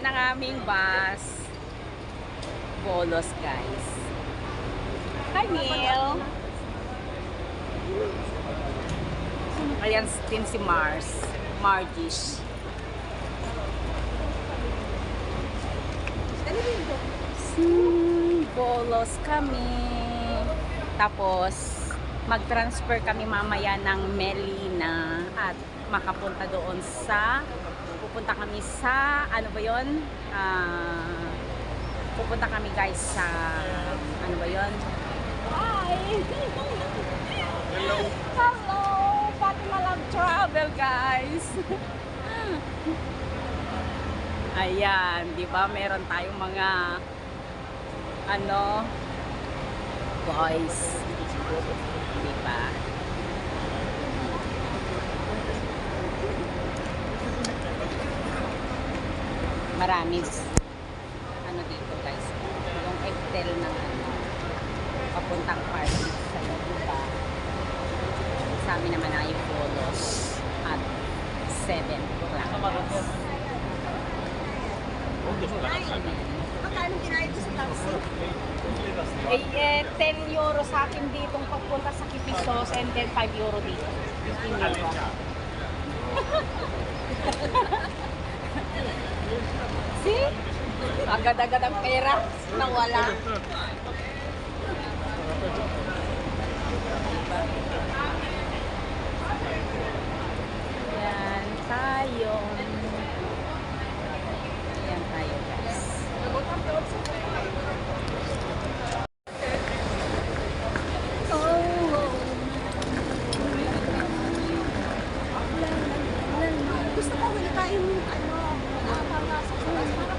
Ayan ang aming bus. Bolos, guys. Hi, Neil. Ayan din si Mars. Margish. Bolos kami. Tapos, mag-transfer kami mamaya ng Melina at makapunta doon sa pupunta kami sa ano ba yon? Pupunta kami guys sa ano ba yon? Hi! Hello! Hello! Fatima Love Travel guys! Ayan, di ba meron tayong mga ano boys, di ba? Marami ano dito guys, yung Excel ng ano, papuntang party sa diba? Sa amin naman ay Bolos at 7 o'clock. Magkano kinayad sa taxi? Eh, 10 euro sa akin ditong pagpunta sa Kipisos and then 5 euro dito. 15 euro. See? Agad-agad ang pera na wala. Yan tayo. Yan tayo guys. Gusto ko wala tayong ano, para sa para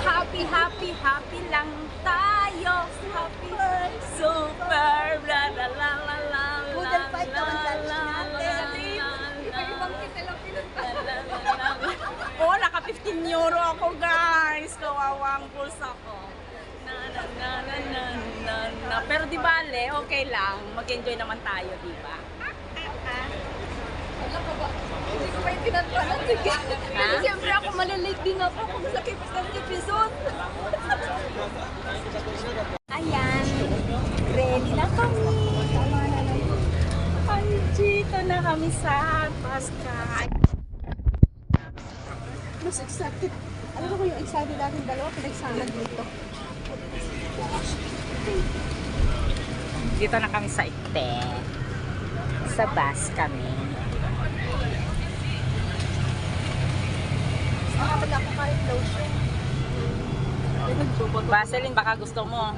Happy, happy, happy lang tayo. Happy, super, la la la la la. Budal fight na ang lunch natin. Ibang kita lang Oh, naka 15 euro ako guys. Kawawa ang pulsa ko. Na na na na na na na. Pero di bale, okay lang. Mag-enjoy naman tayo, di ba? Hindi ko pa yung tinatpanan. Kasi siyempre ako malalate din ako kung sa ng episode. Ayan. Ready na kami. Ay, dito na kami sa Pascal. Mas excited. Alam ko yung excited natin dalawa pinagsama dito. Dito na kami sa Ikte. Sa bus kami. Wala ko kahit lotion. Vaseline, baka gusto mo.